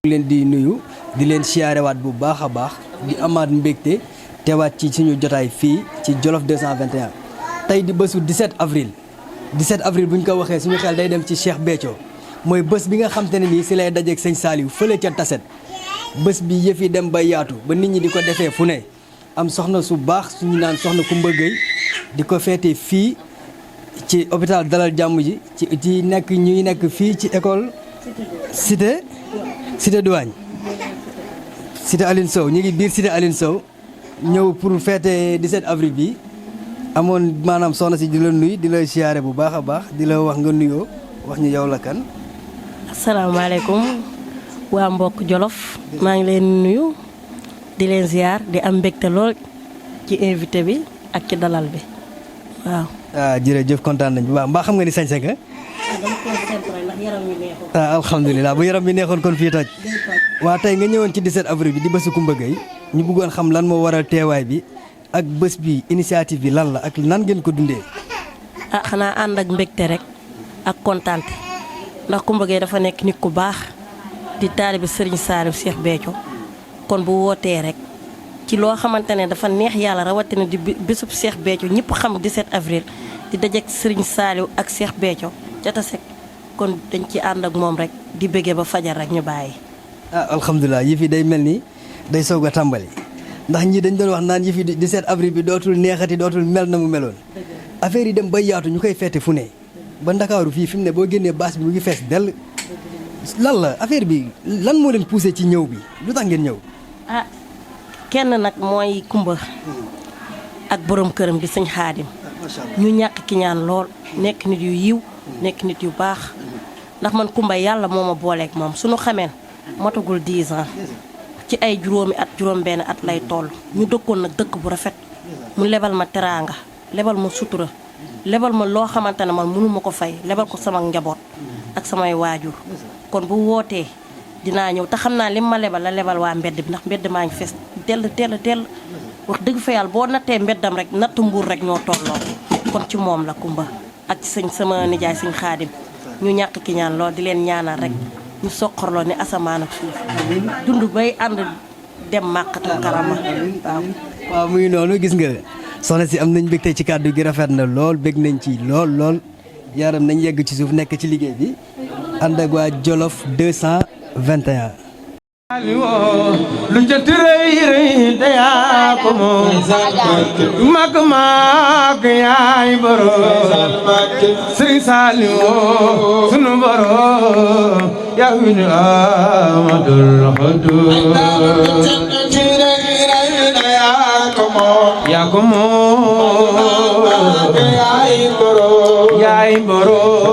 leen di nuyu di leen siyaarewaat bu baax a baax di amaat mbégte teewaat ci suñu jotaay fii ci Jolof 221 tey di bésu 17 avril 17 avril bu ñu ko waxee suñu xel day dem ci Cheikh Béthio mooy bés bi nga xam te ne nii si lay dajeeg sëñ Saliou fële ca Taset bés bi yëf yi dem ba yaatu ba nit ñi di ko defee fu ne am soxna su baax suñu naan soxna Kumba Gueye di ko feete fii ci hôpital Dalal Jàmm ji ci nekk ñuy nekk fii ci école cité douane cité Aline Sow ñu ngi biir cité Aline Sow ñëw pour fêter 17 avril bi amoon maanaam soxna si di la nuyu di la siyaare bu baax a baax di la wax nga nuyoo wax ñu yow la kan. asalaamaaleykum waa mbokk Jolof maa ngi leen nuyu di leen ziar di am mbégte lool ci invité bi ak ci dalal bi waaw. jërëjëf kontaan nañ bu baax mbaa xam nga ni sañse nga. alhamdulilah bu yaram bi neexoon kon fii toj. waa tey nga ñëwoon ci 17 avril bi di bésu Coumba Gueye ñu bëggoon xam lan moo waral teewaay bi ak bés bi initiative bi lan la ak nan ngeen ko dundee. xanaa ànd ak mbégte rek ak kontaante ndax Coumba Gueye dafa nekk nit ku baax di taalibe Serigne Saliou Cheikh Béthio kon bu wootee rek ci loo xamante ne dafa neex yàlla rawatina di bésub Cheikh Béthio ñëpp xam 17 avril di dajeek Serigne Saliou ak Cheikh Béthio ca Taset kon dañ ci ànd ak moom rek di bëggee ba fajar rek ñu bàyyi. alhamdulilah yëf yi day mel ni day soog a tàmbali ndax ñii dañ doon wax naan yëf yi 17 avril bi dootul neexati dootul mel na mu meloon affaire yi dem ba yaatu ñu koy feete fu ne ba Ndakaaru fii fi mu ne boo génnee baas bi mu ngi fees dell lan la affaire bi lan moo leen poussé ci ñëw bi lu tax ngeen ñëw. kenn nag mooy Coumba ak borom këram di sëñ Xaadim ñu ñàkk ki ñaan lool nekk nit yu yiw nekk nit yu baax ndax man Coumba yàlla moo ma booleeg moom suñu xameen matagul 10 ans ci ay juróomi at juróom benn at lay toll ñu dëkkoon nag dëkk bu rafet mu lebal ma teraanga lebal ma sutura lebal ma loo xamante ne man mënu ma ko fay lebal ko sama njaboot ak samay waajur kon bu wootee dinaa ñëw te xam naa lim ma lebal la lebal waa mbedd bi ndax mbedd maa ngi fees dell wax dëgg fa yàlla boo nattee mbeddam rek natt mbuur rek ñoo tolloo kon ci moom la Coumba ak ci sama nijaay sëñ Xaadim ñu ñàkk ki ñaan lool di leen ñaanal rek ñu soqorloo ni asamaan ak suuf dund bay ànd dem màqatul karama waaw muy noonu gis nga soxna si am nañ mbégte ci kàddu gi rafet na lool bég nañ ci lool yaram nañ yegg ci suuf nekk ci liggéey bi ànd ak waa Jolof 221. lu jot rëy dayaa ko moom mag yaay borom Sëriñ Saliou sunu borom yaa fi ñu Amadul Xudus yaa ko moom yaay borom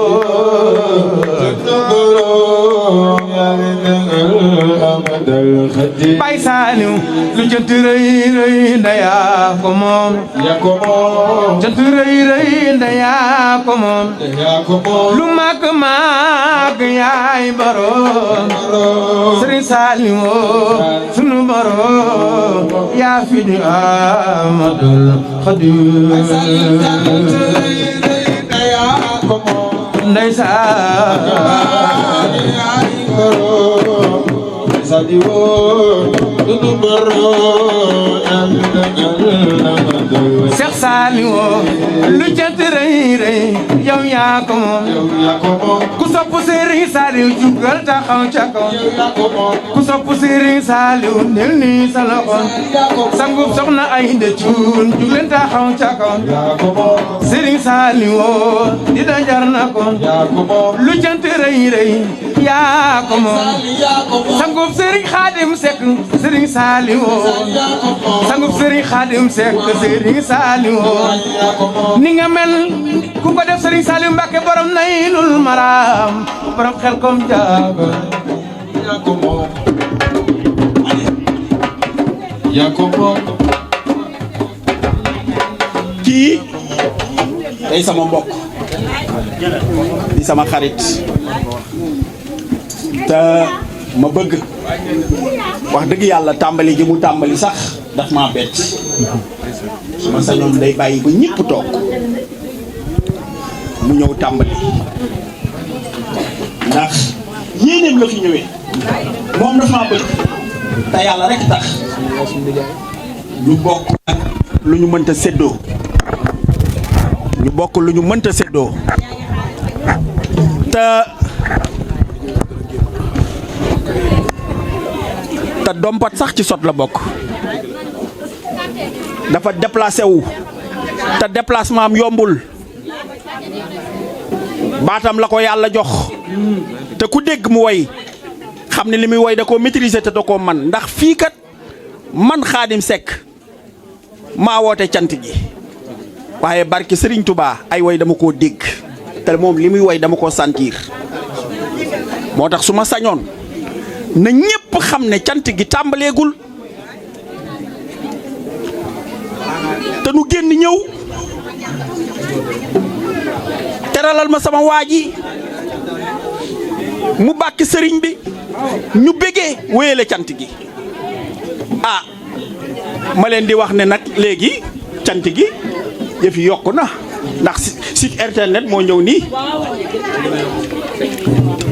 Baay Saliou lu jant rëy ndayaa ko moom jant rëy ndayaa ko moom lu mag yaay borom Sëriñ Saliou sunu borom yaa fi di Amadul Xudus ndeysaan Seex Saliou lu jant rëy yow yaa ko moom ku sopp Sëriñ Saliou jugal taxaw ca kaw ku sopp Sëriñ Saliou nel ni sa loxo sangub soxna ay nde cuun jugleen taxaw ca kaw Sëriñ Saliou di da jar na ko lu jant rëy yaa ko moom sangub Sëriñ Xaadim Sekk Sëriñ Saliou sangub Sëriñ Xaadim Sekk Sëriñ Saliou ni nga mel ku ko def Sëriñ Saliou Mbàkke borom Naylul Maram borom xel kom jaaga yaa ko moom kii day sama mbokk di sama xarit te ma bëgg wax dëgg yàlla tàmbali ji mu tàmbali sax daf maa bett su ma sañoon day bàyyi ba ñëpp toog mu ñëw tàmbali ndax yéeneem la fi ñëwee moom dafa maa bëgg te yàlla rek tax ñu bokk nag lu ñu mënta séddoo ñu bokk lu ñu mënta séddoo te dompat sax ci sot la bokk dafa déplacé wu te déplacement am yombul baatam la ko yàlla jox te ku dégg mu woy xam ne li muy woy da koo maîtriser te da koo man ndax fii kat man Khadim Seck maa woote cant gi waaye barke Serigne Touba ay woy dama koo dégg te moom li muy woy dama koo sentir moo tax su ma sañoon na ñépp xam ne cant gi tàmbaleegul te nu génn ñëw teralal ma sama waa ji mu bàkki sëriñ bi ñu bégee wéyale cant gi ah ma leen di wax ne nag léegi cant gi yëf yi yokku na ndax site internet moo ñëw nii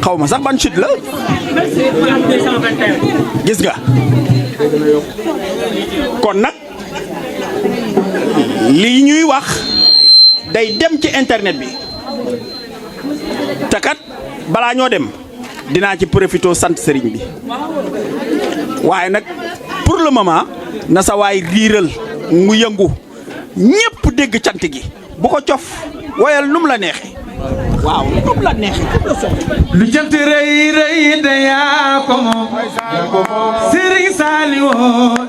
xaw ma sax ban site la gis nga kon nag lii ñuy wax day dem ci internet bi te kat balaa ñoo dem dinaa ci profité sant sëriñ bi waaye nag pour le moment na sa waay riiral mu yëngu ñépp dégg cant gi bu ko cof woyal num la neexe waaw num la neexe lu cant rëy rëy de yaa ko moom Serigne Saliou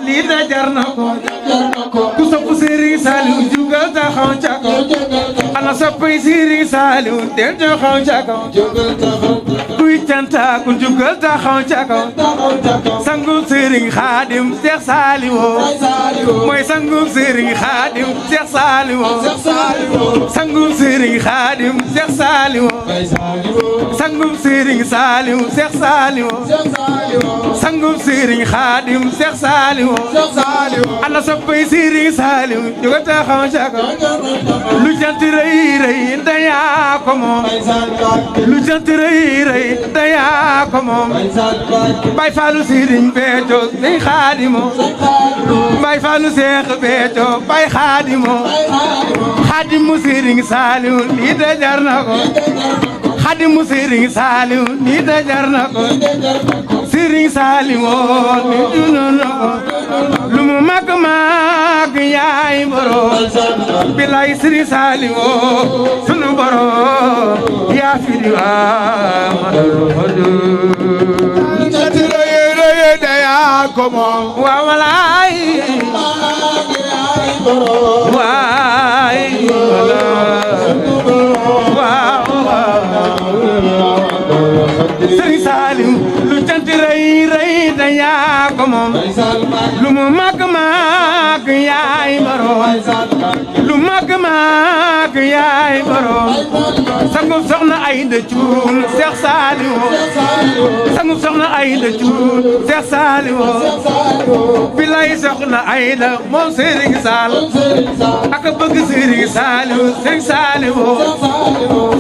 lii da jar na ko ku sopp Serigne Saliou jugal taxaw ca kaw ana soppay Serigne Saliou del taxaw ca kaw kuy canta ku jugal taxaw ca kaw sangu Serigne Khadim Cheikh Saliou mooy sangu Serigne Khadim Cheikh Saliou sangu Serigne Khadim Cheikh Saliou sangum Serigne Saliou Cheikh Saliou sangum Serigne Khadim Cheikh Saliou ana soppay Serigne Saliou jóg taxaw ca kaw lu jant rëy rëy dayaa ko moom lu jant rëy rëy dayaa ko moom Baye Fallou Serigne Béthio Serigne Khadimo Baye Fallou Cheikh Béthio Baye Khadimo Khadimu Serigne Saliou lii da jar na ko Khadimu Serigne Saliou lii da jar na ko Serigne Saliou lii dund na ko lu mu màgg màgg yaay borom bilay Serigne Saliou sunu borom yaa fi di waaw walaay waay Serigne Saliou lu cant rëy rëy da yaa ko moom lu mu màgg màgg yaay borom lu màgg màgg yaay borom sangub soxna Aïda Thioune Cheikh Saliou sangub soxna Aïda Thioune Cheikh Saliou bilay soxna Aïda moom Serigne Sall ak bëgg Serigne Saliou Serigne Saliou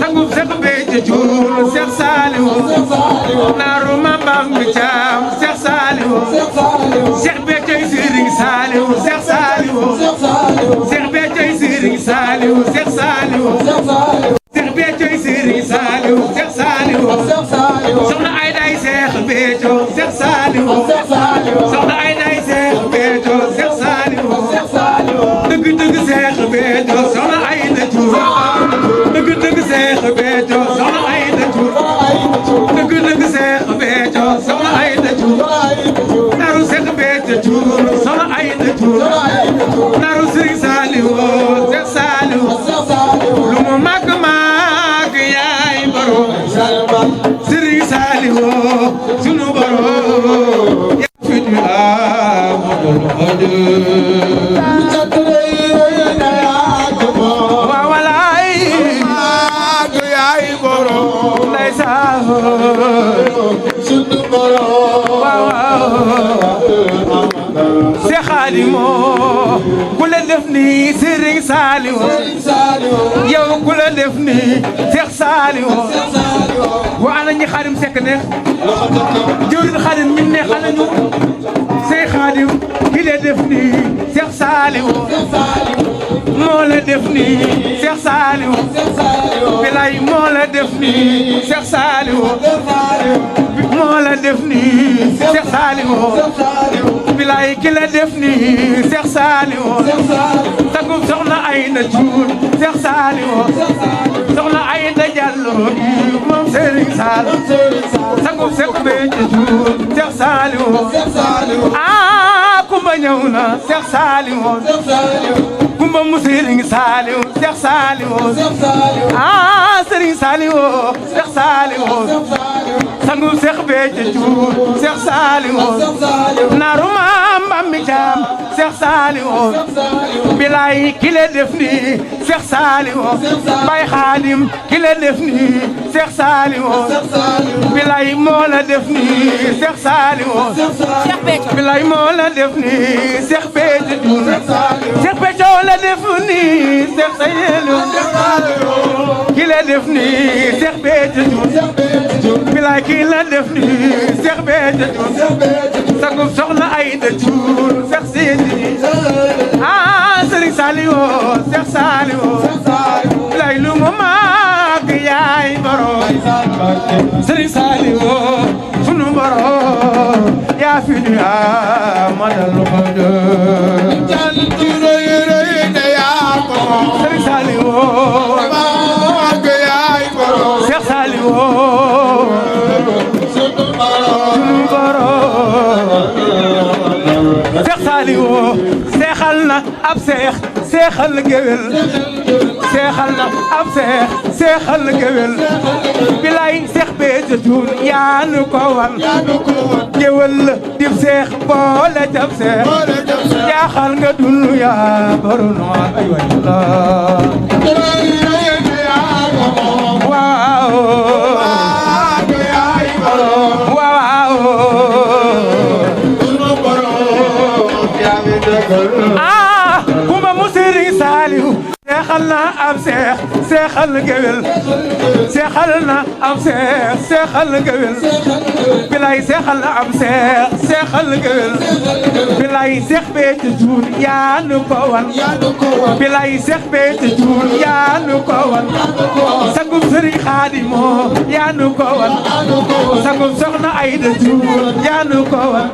sangub Cheikh Béthio Thioune Cheikh Saliou naaru mambam bi caam Cheikh Saliou Cheikh Béthio Serigne Saliou Cheikh Saliou Cheikh Béthio Serigne Saliou Cheikh Saliou Cheikh Béthio Serigne Saliou Cheikh Saliou soxna Aïda Cheikh Béthio Cheikh Saliou soxna Aïda Cheikh Béthio Cheikh Saliou dëgg dëgg Cheikh Béthio soxna Aïda Thioune dëgg dëgg Cheikh Béthio soxna Aïda Thioune dëgg dëgg Cheikh Béthio soxna Aïda Thioune naru Cheikh Béthio Thioune soxna Aïda Thioune naru Serigne Saliou Cheikh Saliou lu mu màgg màgg yaay borom Serigne Saliou sunu borom yaa fi di waaw walaay màgg yaay borom ndeysaan sunu borom waaw Cheikh Khadim ku leen di def nii Serigne Saliou yow ku la def nii Cheikh Saliou wa ana ñi Xaadim Seck neex jëwriñ Xaadim mi neex ana ñu Sey Xaadim ki la def nii Cheikh Saliou moo la def nii Cheikh Saliou bilay moo la def nii Cheikh Saliou moo la def nii Cheikh Saliou bilay ki la def nii Cheikh Saliou tagum soxna Ayda Cuun Cheikh Saliou soxna Ayda Diallo moom Serigne Saliou tagum Seck Béthio Cuun Cheikh Saliou ah kumba ñëw na Cheikh Saliou kumba mu Serigne Saliou Cheikh Saliou ah Serigne Saliou Cheikh Saliou sangu Seck Béthio Cuun Cheikh Saliou naaru maam Mbambi Caam Cheikh Saliou bilay ki la def nii Cheikh Saliou Baye Khadim ki la def nii Cheikh Saliou bilay moo la def nii Cheikh Saliou bilay moo la def nii Cheikh Béthio Cuun Cheikh Béthio la def nii Cheikh Saliou ki la def nii Cheikh Béthio Cuun bilay ki la def nii Cheikh Béthio Cuun sagum soxna Ayda Cuun Cheikh Sidi ah Serigne Saliou Cheikh Saliou bilay lu mu mag yaay borom Serigne Saliou sunu borom yaa fi di amadal xode jantu roy roy ne yaa ko Serigne Saliou mag yaay borom Cheikh Saliou sunu borom Cheikh Saliou seexal na ab seexal géwél seexal na ab seexal géwél bilay Cheikh Béthio Cuun yaa nu ko wan géwél dib seex boole jab seex jaaxal nga dunu yaa baru no ay way la waaw ah kuma mu Serigne Saliou seexal na ab seexal géwél seexal na ab seexal géwél bilay seexal na ab seexal géwél bilay Cheikh Béthio Cuun yaa nu ko wan bilay Cheikh Béthio Cuun yaa nu ko wan sagum Serigne Khadim yaa nu ko wan sagum soxna Ayda Cuun yaa nu ko wan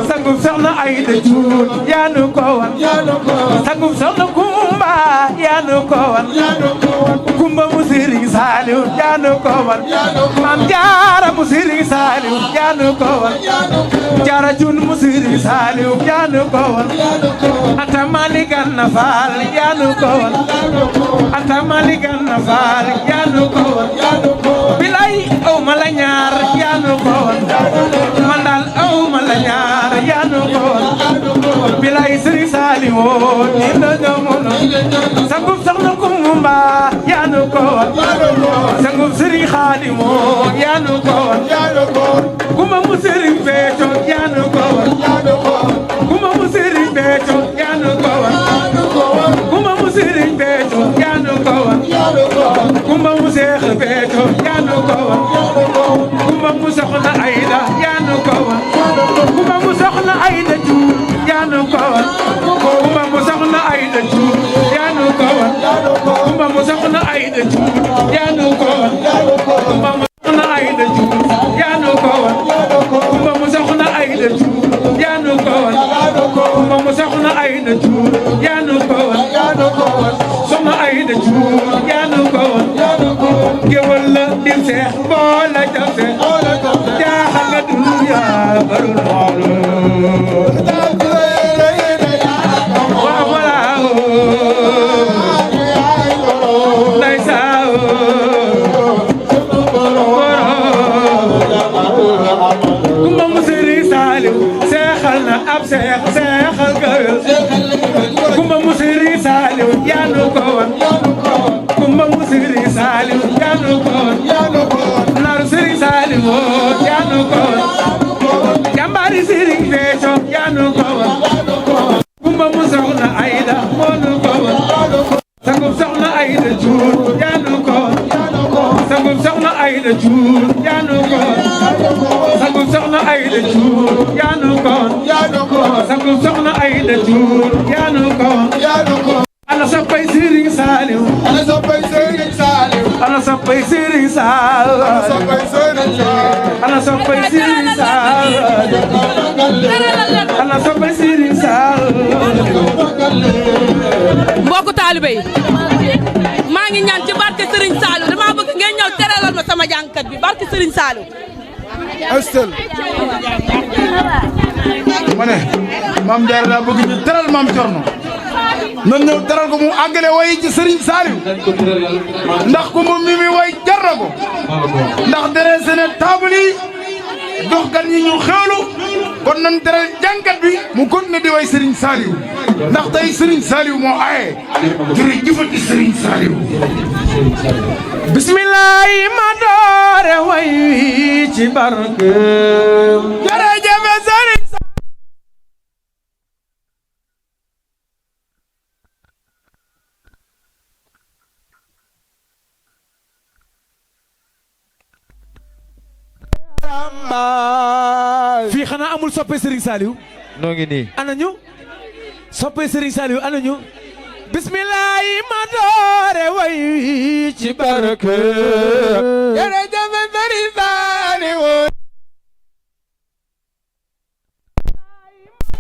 sagum soxna Ayda Cuun yaa nu ko wan sagum soxna Kumba yaa nu ko wan Kumba mu Serigne Saliou yaa nu ko wan Maam Jaara mu Serigne Saliou yaa nu ko wan Jaara Cuun mu Serigne Saliou yaa nu ko wan Anta Mali Ganna Faal yaa nu ko wan Anta Mali Ganna Faal yaa nu ko wan bilay aw ma la ñaar yaa nu ko wan man daal aw ma la ñaar yaa nu ko wan bilay Serigne Saliou ni na jamono sangub soxna Kumba yaa nu ko wan sangub Serigne Khadim yaa nu ko wan Kumba mu Serigne Béthio yaa nu ko wan Kumba mu Serigne Béthio yaa nu ko wan Kumba mu Serigne Béthio yaa nu ko wan Kumba mu Cheikh Béthio yaa nu ko wan Kumba mu soxna Ayda yaa nu ko wan Kumba mu soxna Ayda Cuun yaa nu ko wan Kumba mu soxna Ayda Cuun yaa nu ko wan Kumba mu soxna Ayda Cuun yaa nu ko wan Kumba mu soxna Ayda Cuun yaa nu ko wan Kumba mu soxna Ayda Cuun yaa nu ko wan Kumba mu soxna Ayda Cuun yaa nu ko wan soxna Ayda Cuun yaa nu ko wan géwël la dim seex boole jab seex jaaxal nga dund yaa baru noonu waaw voilà ndeysaan Kumba mu Serigne Saliou seexal na ab seexal géwél Kumba mu Serigne Saliou yaa nu ko wan Kumba mu Serigne Saliou yaa nu ko wan naaru Serigne Saliou yaa nu ko wan jàmbaari Serigne Béthio yaa nu ko wan Kumba mu soxna Ayda Ayda Cuun yaanu ko sagu soxna Ayda Cuun yaanu ko sagu soxna Ayda Cuun yaanu ko ana soppay Serigne Saliou ana soppay Serigne Saliou ana soppay Serigne Saliou ana soppay Serigne Saliou ana soppay Serigne Saliou mbokku taalibe yi maa ngi ñaan ci barke Serigne Saliou dama bëgg ngeen ñëw teralal ma sama jàngkat bi barke Serigne Saliou astel ma ne maam Jaara daa bëgg ñu teral maam Cerno nan ñëw teral ko mu àggale way ci Serigne Saliou ndax ko moom mi way jar na ko ndax dressé na table yi dox gan ñi ñu xewlu kon nan teral jànkat bi mu continué di way Serigne Saliou ndax tey Serigne Saliou moo aaye jërëjëfati Serigne Saliou bismillahi ma doore way wi ci barke jërëjëf Serigne fii xanaa amul soppe Serigne Saliou noo ngi nii ana ñu soppe Serigne Saliou ana ñu bismillahi ma doore way ci barke jërëjëf Serigne Saliou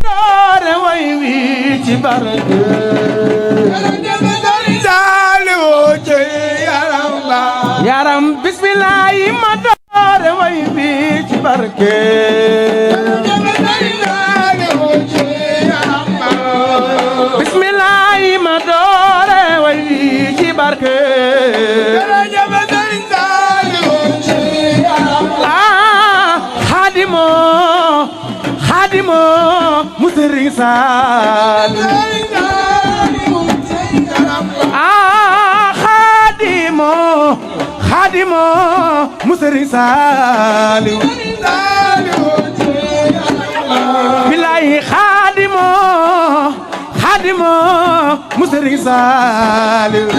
doore way ci barke jërëjëf Serigne Saliou ci yaram bismillahi ma doore way ci barke bismillahi ma doore way ci barke xaadimo xaadimo mu Serigne Saliou xaadimo xaadimo mu Serigne Saliou bilaay xaadimo xaadimo mu Serigne Saliou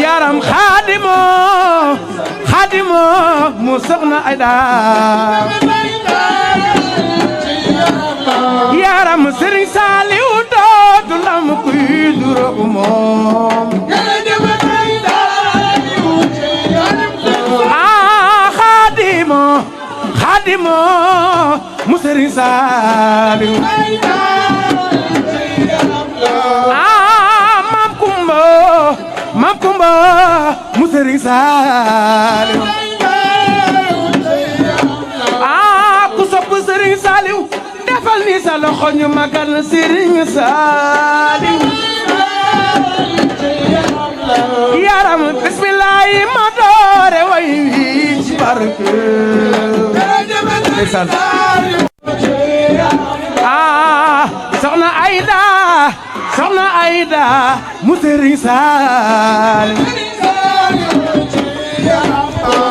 yaram xaadimo xaadimo mu soxna Ayda yaram Serigne Saliou dootu ndam kuy duroog moom xaadimo xaadimo mu Serigne Saliou Mam Kumba mu Serigne Saliou ku sopp Serigne Saliou defal ni sa loxo ñu magal Serigne Saliou yaram bismillahi ma doore way ci barke ndeysaan soxna Ayda soxna Ayda mu Serigne Saliou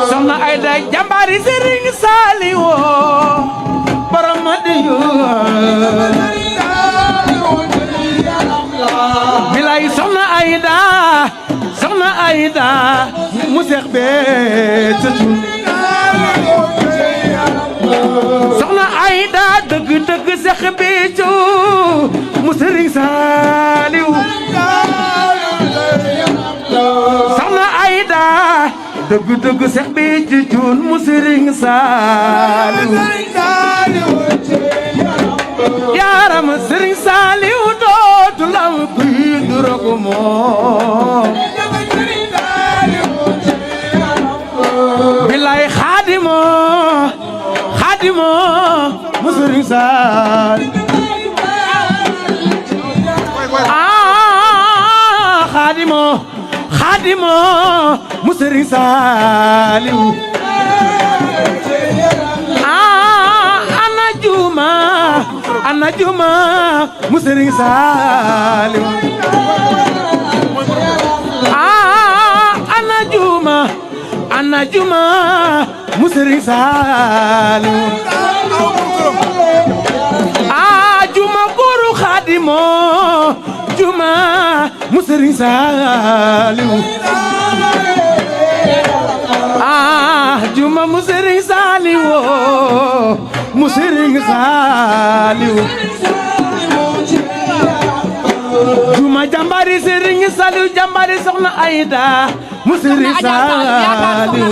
soxna Ayda jàmbaari Serigne Saliou borom Madiyu bilay soxna Ayda soxna Ayda mu Seex Béthio soxna Ayda dëgg dëgg Seex Béthio mu Serigne Saliou soxna Ayda dëgg dëgg Seex Béthio mu Serigne Saliou yaram Serigne Saliou dootu lam kuy duroog moom bilaay xaadimo xaadimo mu Serigne Saliou xaadimo xaadimo mu Serigne Saliou ana juma mu Serigne Saliou ana juma mu Serigne Saliou juma guru xaadimo juma mu Serigne Saliou Juma mu Sëriñ Saaliw mu Sëriñ Saaliw Juma jàmbari Sëriñ Saaliw jàmbari soxna Ayda mu Sëriñ Saaliw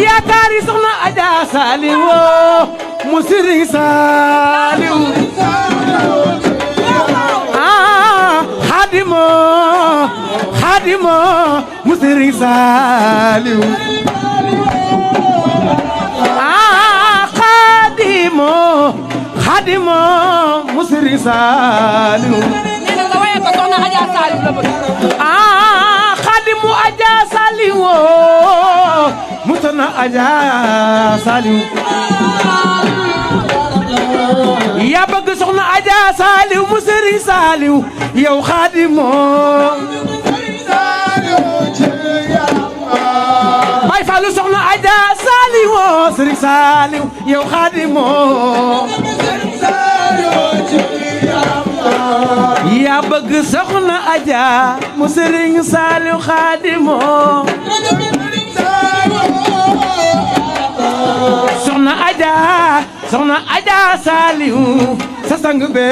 yaakaari soxna Aja Saaliw mu Sëriñ Saaliw Xaadimo Xaadimo mu Sëriñ Saaliw Xaadimo Xaadimo mu Sëriñ Saaliw Xaadimu Aja Saaliw mu soxna Aja Saaliw yaa bëgg soxna Aja Saaliw mu Sëriñ Saaliw yow Xaadimo Baay Fallu soxna Aja Saaliw Sëriñ Saaliw yow Xaadimo yaa bëgg soxna Aja mu Sëriñ Saaliw Xaadimo soxna Aja Saaliw sa sang be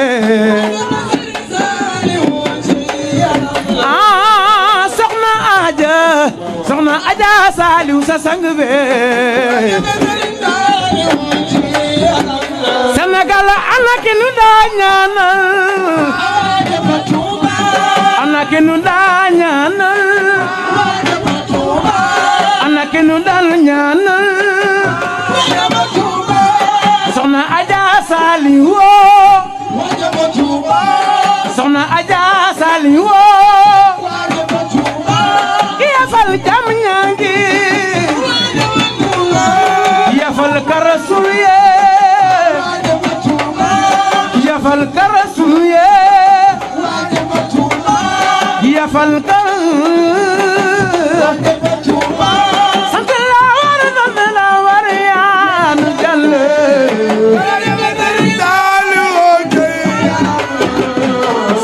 soxna Aja Saaliw sa sang be Sénégal ana ki nu daa ñaanal ana ki nu daa ñaanal ana ki nu daa ñaanal soxna Aja Saaliw soxna Aja Saaliw yafal jam ñangi yafal karasul ye yafal karasul ye yafal sant la war na la war yaa nu jalle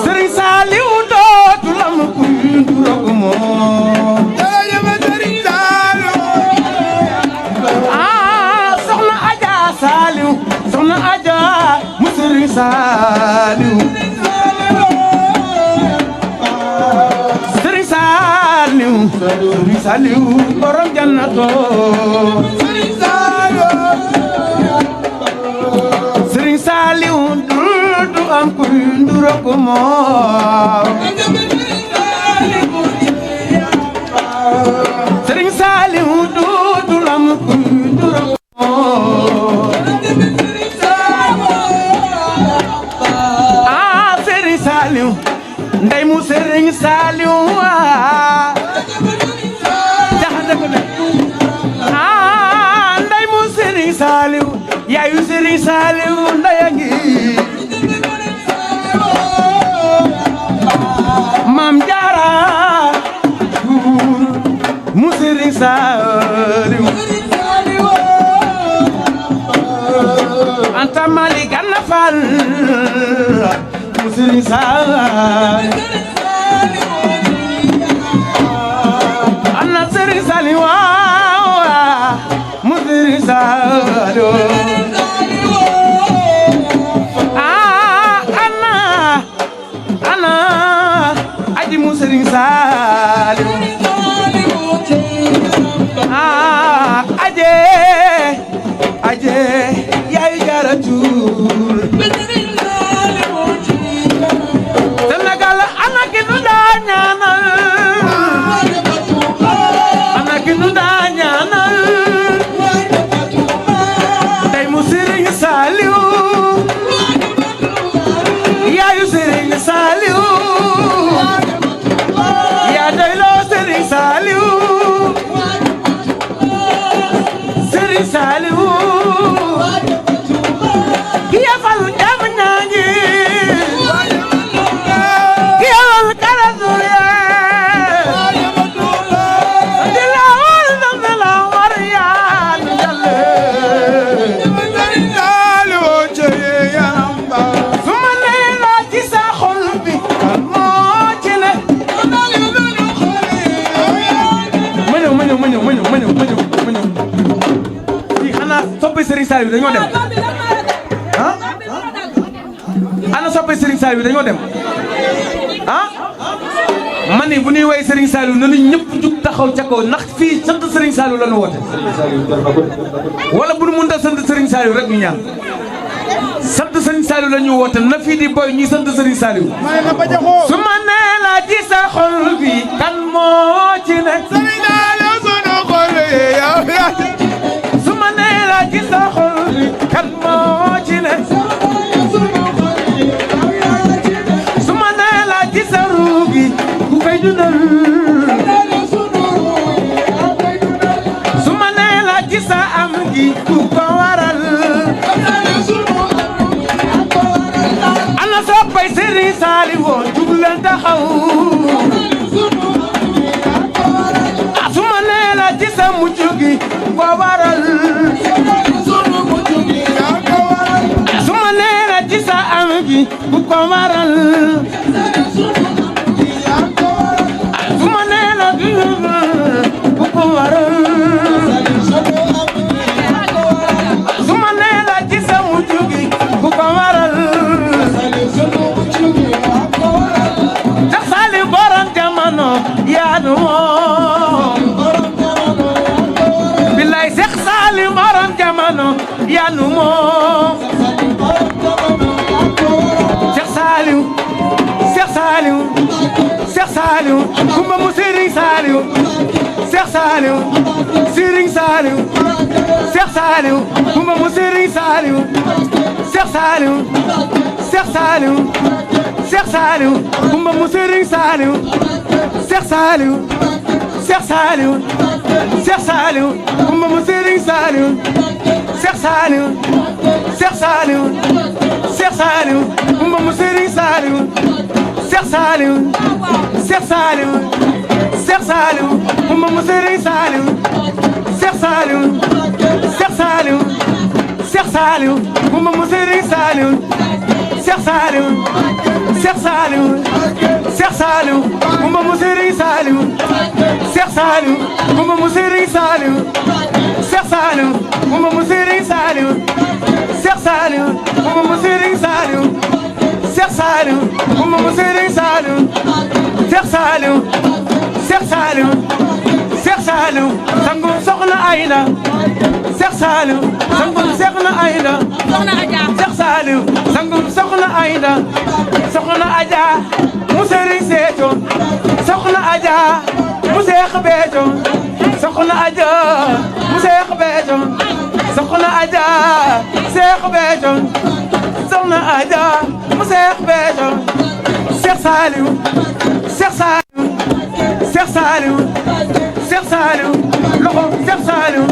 Sëriñ Saaliw dootul am kuy nduroog moom soxna Aja Saaliw soxna Aja mu Sëriñ Saaliw Sëriñ Saaliw Sëriñ Saaliw borom jannato Sëriñ Saaliw du am kuy nduroog moom Sëriñ Saaliw du am kuy nduroog Sëriñ Saaliw ndey mu Sëriñ Saaliw jaxate ko de ndey mu Sëriñ Saaliw yaayu Sëriñ Saaliw ndaya ngi Maam Jaara mu Sëriñ Saaliw Anta Mali Ganna Fall mu Sëriñ Saaliw ana Sëriñ Saaliw mu Sëriñ Saaliw ana aji mu Sëriñ Saaliw aje yaay Jaaratuul Sénégal ana ki nu daa ñaanal ana ki nu daa ñaanal tey mu Sëriñ Saaliw yaayu Sëriñ Saaliw yaa doy loo soppe Serigne Saliou dañoo dem ah ana soppe Serigne Saliou dañoo dem ah man ni bu ñuy woy Serigne Saliou nanu ñëpp jug taxaw ca kaw ndax fii sant Serigne Saliou la ñu woote wala bu nu mënta sant Serigne Saliou rek ñu ñaan sant Serigne Saliou la ñu woote na fii di boy ñuy sant Serigne Saliou su ma nee la ci sa xol bi kan moo ci nekk Serigne Saliou sunu xol su ma nee la ci sa xol bi kan moo ci nekk su ma nee la ci sa ruu gi ku koy dundal su ma nee la ci sa am gi ku ko waral ana soppay Serigne Saliou jug leen taxaw su ma nee la ci sa mucc gi ku ko waral su ma nee la ci sa am gi ku ko waral su ma nee la ku ko waral su ma nee la ci sa mucc gi ku ko waral Seex Saliou borom jamono yaa nu moom billaay Seex Saliou borom jamono yaa nu moom Seex Saliou Seex Saliou Seex Saliou kumba mu Serigne Saliou Seex Saliou Serigne Saliou Seex Saliou kumba mu Serigne Saliou Seex Saliou Seex Saliou Seex Saliou kumba mu Serigne Saliou Seex Saliou Seex Saliou Seex Saliou kumba mu Serigne Saliou Seex Saliou Seex Saliou Seex Saliou kumba mu Serigne Saliou Seex Saliou Seex Saliou Seex Saliou kumba mu Serigne Saliou Seex Saliou Seex Saliou Seex Saliou kumba mu Serigne Saliou Seex Saliou Seex Saliou Seex Saliou kumba mu Serigne Saliou Seex Saliou kumba mu Serigne Saliou Seex Saliou kumba mu Serigne Saliou Seex Saliou kumba mu Serigne Saliou Seex Saliou kumba mu Serigne Saliou Seex Saliou Seex Saliou Seex Saliou sangum soxna Ayda Seex Saliou sangum soxna Ayda Seex Saliou sangum soxna Ayda soxna Aja mu Serigne Seeto soxna Aja mu Seex Beeto soxna Aja mu Seex Beeto soxna Aja Seex Beeto soxna Aja mu Seex Beeto Seex Saliou Seex Saliou Seex Saliou Seex Saliou loxo Seex Saliou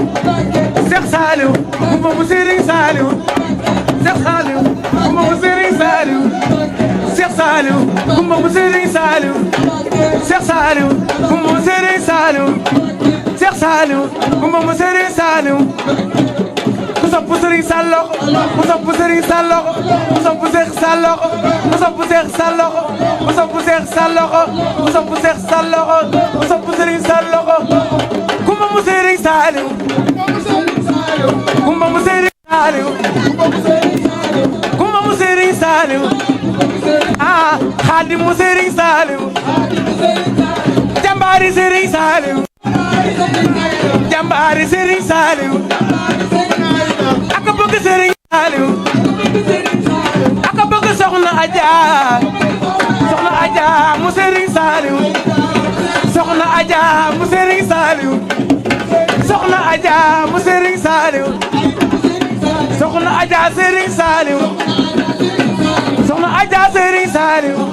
Seex Saliou kumba mu Serigne Saliou Seex Saliou kumba mu Serigne Saliou Seex Saliou kumba mu Serigne Saliou Seex Saliou kumba mu Serigne Saliou Seex Saliou kumba mu Serigne Saliou ku sopp Serigne Saliou ku sopp Serigne Saliou ku sopp Seex Saliou ku sopp Seex Saliou ku sopp Seex Saliou ku sopp Seex Saliou ku sopp Serigne Saliou kumba mu Serigne Saliou kumba mu Serigne Saliou kumba mu Serigne Saliou ah Xaadim mu Serigne Saliou jàmbaari Serigne Saliou jàmbaari Serigne Saliou ak bëgg Serigne Saliou ak bëgg soxna Adja mu Serigne Saliou soxna Adja mu Serigne Saliou soxna Adja mu Serigne Saliou soxna Adja Serigne Saliou soxna Adja Serigne Saliou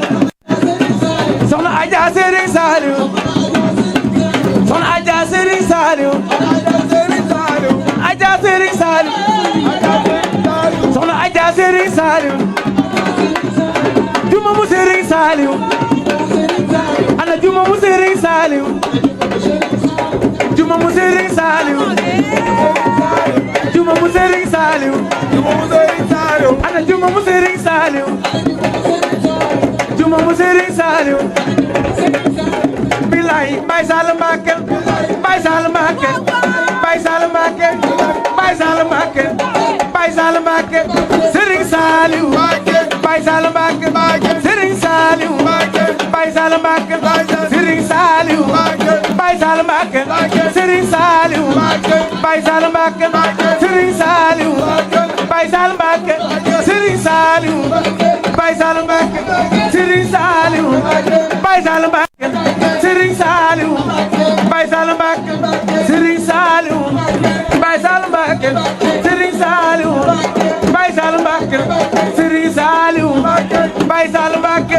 soxna Adja Serigne Saliou soxna Adja Serigne Saliou Adja Serigne Saliou soxna Adja Serigne Saliou juma mu Serigne Saliou ana juma mu Serigne Saliou juma mu Serigne Saliou juma mu Serigne Saliou ana juma mu Serigne Saliou juma mu Serigne Saliou bilaay Baye Sall Mbacké Baye Sall Mbacké Baye Sall Mbacké Baye Sall Mbacké Mbacke Serigne Saliou Baye Sall Mbacke Serigne Saliou Baye Sall Mbacke Serigne Saliou Baye Sall Mbacke Serigne Saliou Baye Sall Mbacke Serigne Saliou Baye Sall Mbacke Serigne Saliou Baye Sall Mbacke Serigne Saliou Baye Sall Mbacke Serigne Saliou Baye Sall Mbacke Serigne Saliou Baye Sall Mbacke Serigne Saliou Baye Sall Mbacke Serigne Saliou Baye Sall Mbacke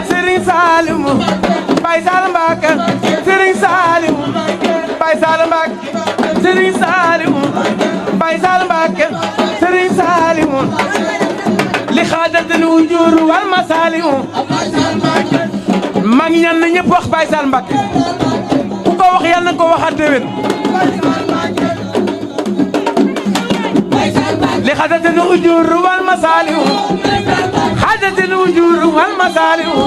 Serigne Saliou Baye Sall Mbacke Serigne Saliou Baye Sall Mbacke Serigne Saliou Baye Sall Mbacke Serigne Saliou li xaadatul wujur wal masalihu mag ñan na ñëpp wax Baye Sall Mbacke ku ko wax yàlla na ko waxaat déwén li xaadatul wujur wal masalihu xaadatul wujur wal masalihu